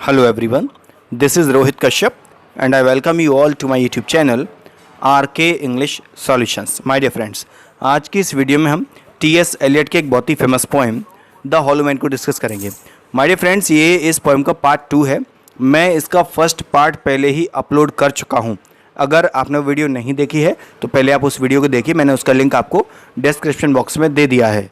Hello everyone, this is Rohit Kashyap and I welcome you all to my YouTube channel RK English Solutions. My dear friends, आज की इस video में हम T.S. Elliott के एक बहुत ही famous poem the hollow man को डिस्कस करेंगे. माय डियर फ्रेंड्स, ये इस पोएम का पार्ट 2 है. मैं इसका फर्स्ट पार्ट पहले ही अपलोड कर चुका हूँ. अगर आपने वो वीडियो नहीं देखी है तो पहले आप उस वीडियो को देखिए. मैंने उसका लिंक आपको डिस्क्रिप्शन बॉक्स में दे दिया है.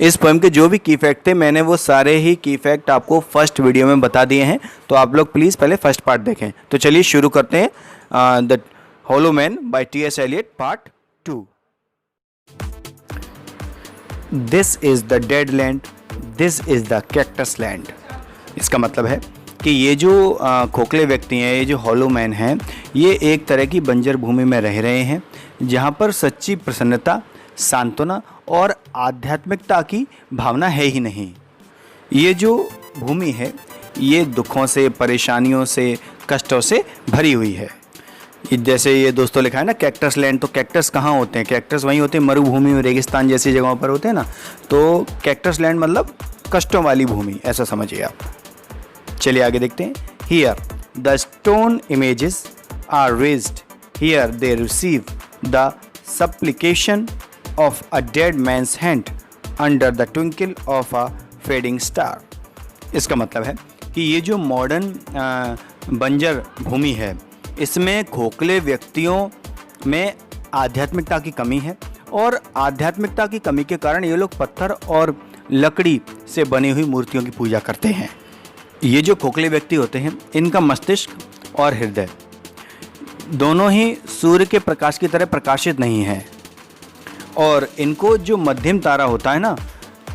इस पोएम के जो भी की फैक्ट थे मैंने वो सारे ही की फैक्ट आपको फर्स्ट वीडियो में बता दिए हैं. तो आप लोग प्लीज़ पहले फर्स्ट पार्ट देखें. तो चलिए शुरू करते हैं the hollow man by T.S. Eliot part 2. This is the dead land, this is the cactus land. इसका मतलब है कि ये जो खोखले व्यक्ति हैं, ये जो हॉलो मैन हैं, ये एक तरह की बंजर भूमि में रह रहे हैं जहाँ पर सच्ची प्रसन्नता, सांत्वना और आध्यात्मिकता की भावना है ही नहीं. ये जो भूमि है ये दुखों से, परेशानियों से, कष्टों से भरी हुई है. जैसे ये दोस्तों लिखा है ना कैक्टस लैंड, तो कैक्टस कहाँ होते हैं? कैक्टस वहीं होते हैं मरुभूमि में, रेगिस्तान जैसी जगहों पर होते हैं ना. तो कैक्टस लैंड मतलब कष्टों वाली भूमि, ऐसा समझिए आप. चलिए आगे देखते हैं. Here the stone images are raised, here they receive the supplication of a dead man's hand under the twinkle of a fading star. इसका मतलब है कि ये जो मॉडर्न बंजर भूमि है इसमें खोखले व्यक्तियों में आध्यात्मिकता की कमी है और आध्यात्मिकता की कमी के कारण ये लोग पत्थर और लकड़ी से बनी हुई मूर्तियों की पूजा करते हैं. ये जो खोखले व्यक्ति होते हैं इनका मस्तिष्क और हृदय दोनों ही सूर्य के प्रकाश की तरह प्रकाशित नहीं है और इनको जो मध्यम तारा होता है ना,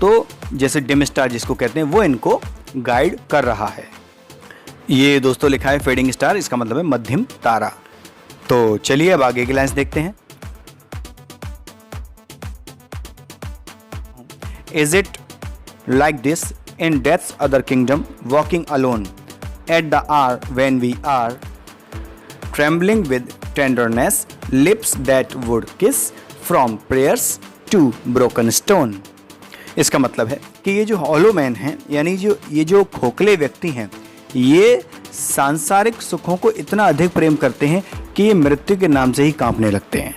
तो जैसे डिम स्टार जिसको कहते हैं, वो इनको गाइड कर रहा है. ये दोस्तों लिखा है फेडिंग स्टार, इसका मतलब है मध्यम तारा. तो चलिए अब आगे की लाइन्स देखते हैं. Is it like this in death's other kingdom walking alone at the hour when we are trembling with tenderness lips that would kiss from prayers to broken stone. इसका मतलब है कि ये जो हॉलो मैन हैं, यानी ये जो खोखले व्यक्ति हैं, ये सांसारिक सुखों को इतना अधिक प्रेम करते हैं कि ये मृत्यु के नाम से ही कांपने लगते हैं.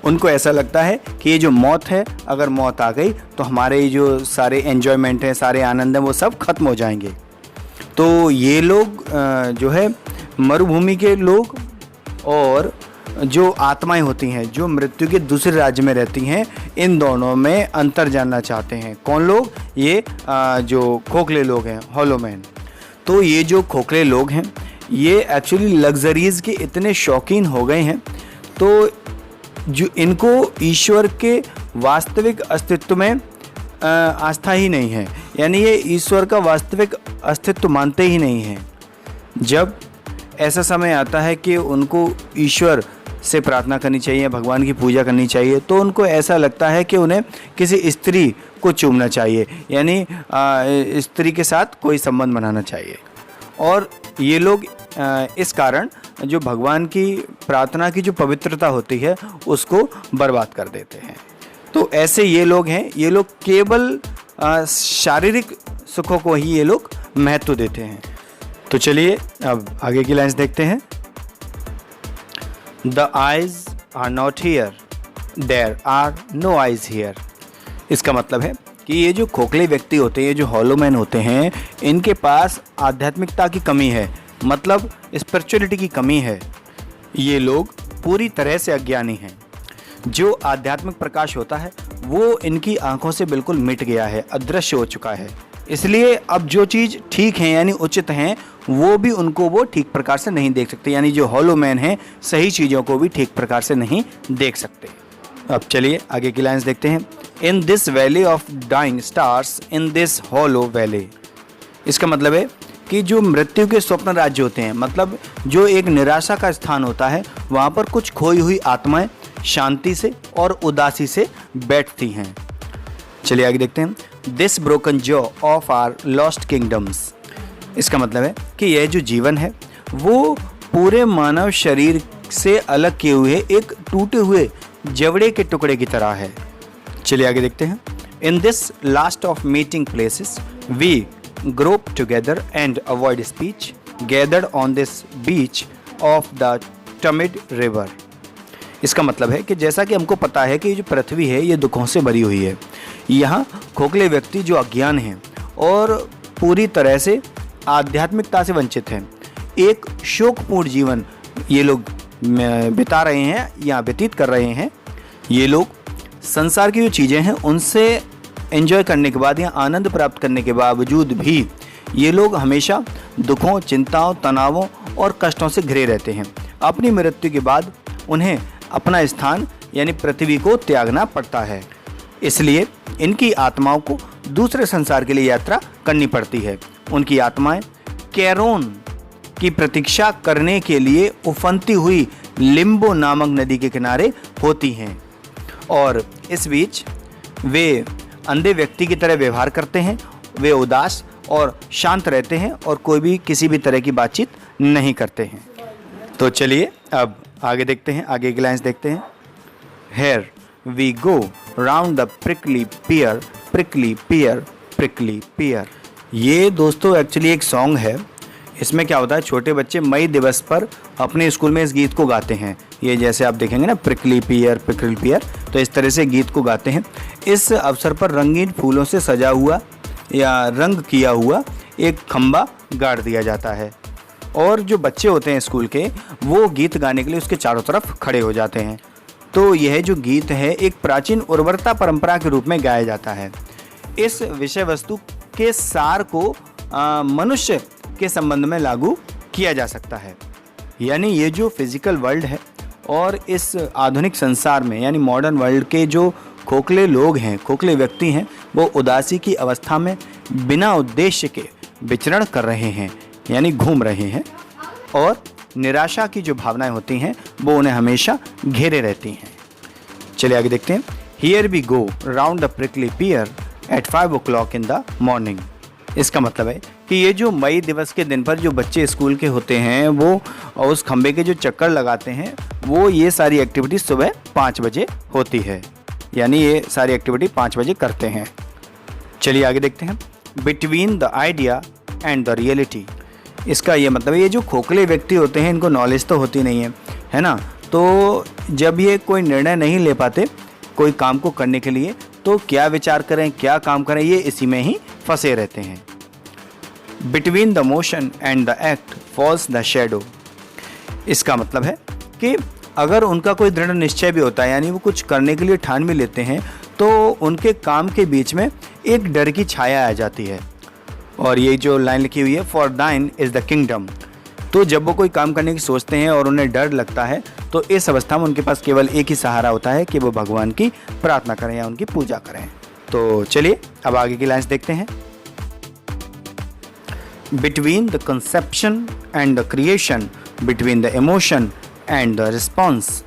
उनको ऐसा लगता है कि ये जो मौत है, अगर मौत आ गई तो हमारे जो सारे एन्जॉयमेंट हैं, सारे आनंद हैं, वो सब खत्म हो जाएंगे. तो ये लोग जो है मरुभूमि के लोग और जो आत्माएं होती हैं जो मृत्यु के दूसरे राज्य में रहती हैं, इन दोनों में अंतर जानना चाहते हैं. कौन लोग? ये जो खोखले लोग हैं, हॉलो मैन. तो ये जो खोखले लोग हैं ये एक्चुअली लग्जरीज़ के इतने शौकीन हो गए हैं, तो जो इनको ईश्वर के वास्तविक अस्तित्व में आस्था ही नहीं है, यानी ये ईश्वर का वास्तविक अस्तित्व मानते ही नहीं हैं. जब ऐसा समय आता है कि उनको ईश्वर से प्रार्थना करनी चाहिए, भगवान की पूजा करनी चाहिए, तो उनको ऐसा लगता है कि उन्हें किसी स्त्री को चूमना चाहिए, यानी स्त्री के साथ कोई संबंध बनाना चाहिए. और ये लोग इस कारण जो भगवान की प्रार्थना की जो पवित्रता होती है उसको बर्बाद कर देते हैं. तो ऐसे ये लोग हैं. ये लोग केवल शारीरिक सुखों को ही ये लोग महत्व देते हैं. तो चलिए अब आगे की लाइन्स देखते हैं. The eyes are not here, there are no eyes here. इसका मतलब है कि ये जो खोखले व्यक्ति होते हैं, ये जो हॉलो मैन होते हैं, इनके पास आध्यात्मिकता की कमी है, मतलब स्पिरिचुअलिटी की कमी है. ये लोग पूरी तरह से अज्ञानी हैं. जो आध्यात्मिक प्रकाश होता है वो इनकी आंखों से बिल्कुल मिट गया है, अदृश्य हो चुका है. इसलिए अब जो चीज़ ठीक है यानी उचित हैं वो भी उनको वो ठीक प्रकार से नहीं देख सकते. यानी जो हॉलो मैन हैं सही चीज़ों को भी ठीक प्रकार से नहीं देख सकते. अब चलिए आगे की लाइन्स देखते हैं. In this valley of dying stars, in this hollow valley. इसका मतलब है कि जो मृत्यु के स्वप्न राज्य होते हैं, मतलब जो एक निराशा का स्थान होता है, वहाँ पर कुछ खोई हुई आत्माएं शांति से और उदासी से बैठती हैं. चलिए आगे देखते हैं. This broken jaw of our lost kingdoms. इसका मतलब है कि यह जो जीवन है वो पूरे मानव शरीर से अलग किए हुए एक टूटे हुए जवड़े के टुकड़े की तरह है. चलिए आगे देखते हैं. In this last of meeting places we grope together and avoid speech, gathered on this beach of the Tamid river. इसका मतलब है कि जैसा कि हमको पता है कि ये जो पृथ्वी है ये दुखों से भरी हुई है। यहाँ खोखले व्यक्ति जो अज्ञान हैं और पूरी तरह से आध्यात्मिकता से वंचित हैं, एक शोकपूर्ण जीवन ये लोग बिता रहे हैं या व्यतीत कर रहे हैं। ये लोग संसार की जो चीज़ें हैं उनसे एंजॉय करने के बाद या आनंद प्राप्त करने के बावजूद भी ये लोग हमेशा दुखों, चिंताओं, तनावों और कष्टों से घिरे रहते हैं। अपनी मृत्यु के बाद उन्हें अपना स्थान यानी पृथ्वी को त्यागना पड़ता है, इसलिए इनकी आत्माओं को दूसरे संसार के लिए यात्रा करनी पड़ती है। उनकी आत्माएं कैरोन की प्रतीक्षा करने के लिए उफनती हुई लिम्बो नामक नदी के किनारे होती हैं और इस बीच वे अंधे व्यक्ति की तरह व्यवहार करते हैं। वे उदास और शांत रहते हैं और कोई भी किसी भी तरह की बातचीत नहीं करते हैं। तो चलिए अब आगे देखते हैं, आगे की लाइन्स देखते हैं। Here we go round the prickly pear, prickly pear, prickly pear. ये दोस्तों एक्चुअली एक सॉन्ग है। इसमें क्या होता है, छोटे बच्चे मई दिवस पर अपने स्कूल में इस गीत को गाते हैं। ये जैसे आप देखेंगे ना, प्रिकली पियर, प्रिकली पियर, तो इस तरह से गीत को गाते हैं। इस अवसर पर रंगीन फूलों से सजा हुआ या रंग किया हुआ एक खंबा गाड़ दिया जाता है और जो बच्चे होते हैं स्कूल के, वो गीत गाने के लिए उसके चारों तरफ खड़े हो जाते हैं। तो यह जो गीत है एक प्राचीन उर्वरता परंपरा के रूप में गाया जाता है। इस विषय वस्तु के सार को मनुष्य के संबंध में लागू किया जा सकता है। यानी ये जो फिजिकल वर्ल्ड है और इस आधुनिक संसार में यानी मॉडर्न वर्ल्ड के जो खोखले लोग हैं, खोखले व्यक्ति हैं, वो उदासी की अवस्था में बिना उद्देश्य के विचरण कर रहे हैं, यानी घूम रहे हैं और निराशा की जो भावनाएं होती हैं वो उन्हें हमेशा घेरे रहती हैं। चलिए आगे देखते हैं। Here we go round the prickly pear at 5 o'clock in the morning. इसका मतलब है कि ये जो मई दिवस के दिन पर जो बच्चे स्कूल के होते हैं वो उस खंबे के जो चक्कर लगाते हैं, वो ये सारी एक्टिविटी सुबह 5 बजे होती है, यानी ये सारी एक्टिविटी 5 बजे करते हैं। चलिए आगे देखते हैं। Between the idea and the reality. इसका ये मतलब है ये जो खोखले व्यक्ति होते हैं इनको नॉलेज तो होती नहीं है ना, तो जब ये कोई निर्णय नहीं ले पाते कोई काम को करने के लिए, तो क्या विचार करें, क्या काम करें, ये इसी में ही फंसे रहते हैं। Between the motion and the act falls the shadow. इसका मतलब है कि अगर उनका कोई दृढ़ निश्चय भी होता है, यानी वो कुछ करने के लिए ठान भी लेते हैं, तो उनके काम के बीच में एक डर की छाया आ जाती है। और ये जो लाइन लिखी हुई है, फॉर दाइन इज़ द किंगडम, तो जब वो कोई काम करने की सोचते हैं और उन्हें डर लगता है, तो इस अवस्था में उनके पास केवल एक ही सहारा होता है कि वो भगवान की प्रार्थना करें या उनकी पूजा करें। तो चलिए अब आगे की लाइन्स देखते हैं। Between the conception and the creation, between the emotion and the response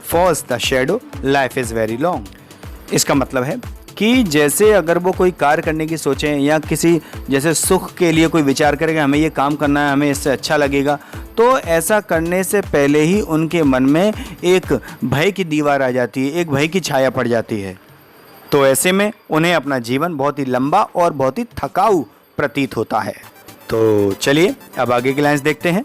falls the shadow, life is very long. इसका मतलब है कि जैसे अगर वो कोई कार्य करने की सोचें या किसी जैसे सुख के लिए कोई विचार करेगा, हमें ये काम करना है, हमें इससे अच्छा लगेगा, तो ऐसा करने से पहले ही उनके मन में एक भय की दीवार आ जाती है, एक भय की छाया पड़ जाती है। तो ऐसे में उन्हें अपना जीवन बहुत ही लंबा और बहुत ही थकाऊ प्रतीत होता है। तो चलिए अब आगे की लाइन्स देखते हैं।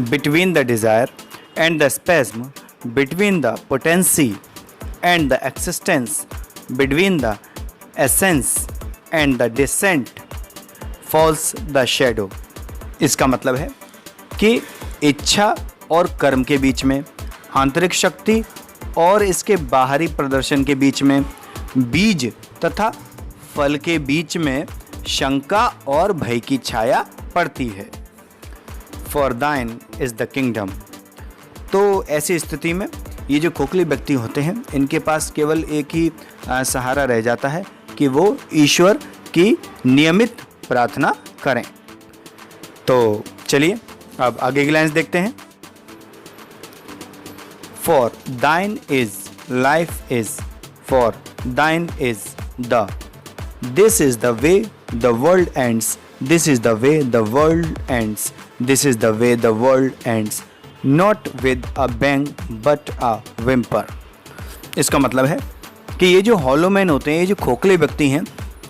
Between the desire and the spasm, between the potency and the existence, between the essence and the descent falls the shadow। इसका मतलब है कि इच्छा और कर्म के बीच में, आंतरिक शक्ति और इसके बाहरी प्रदर्शन के बीच में, बीज तथा फल के बीच में शंका और भय की छाया पड़ती है। For thine is the kingdom। तो ऐसी स्थिति में ये जो खोखले व्यक्ति होते हैं इनके पास केवल एक ही सहारा रह जाता है कि वो ईश्वर की नियमित प्रार्थना करें। तो चलिए अब आगे की लाइन्स देखते हैं। फॉर दाइन इज लाइफ इज, फॉर दाइन is the, this is the way the world ends, this is the way the world ends, this is the way the world ends, not with a bang but a whimper. इसका मतलब है कि ये जो hollow man होते हैं, ये जो खोखले व्यक्ति हैं,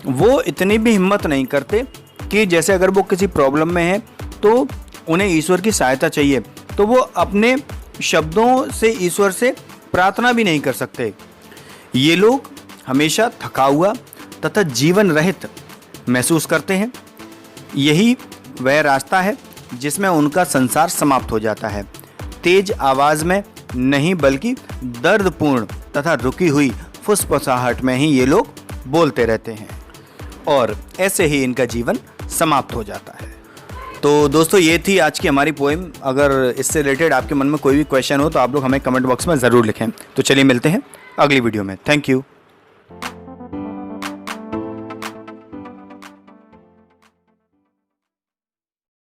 वो इतनी भी हिम्मत नहीं करते कि जैसे अगर वो किसी प्रॉब्लम में है तो उन्हें ईश्वर की सहायता चाहिए तो वो अपने शब्दों से ईश्वर से प्रार्थना भी नहीं कर सकते। ये लोग हमेशा थका हुआ तथा जीवन रहित महसूस करते हैं। यही वह रास्ता है जिसमें उनका संसार समाप्त हो जाता है। तेज आवाज़ में नहीं बल्कि दर्दपूर्ण तथा रुकी हुई फुसफुसाहट में ही ये लोग बोलते रहते हैं और ऐसे ही इनका जीवन समाप्त हो जाता है। तो दोस्तों ये थी आज की हमारी पोएम। अगर इससे रिलेटेड आपके मन में कोई भी क्वेश्चन हो तो आप लोग हमें कमेंट बॉक्स में ज़रूर लिखें। तो चलिए मिलते हैं अगली वीडियो में। Thank you.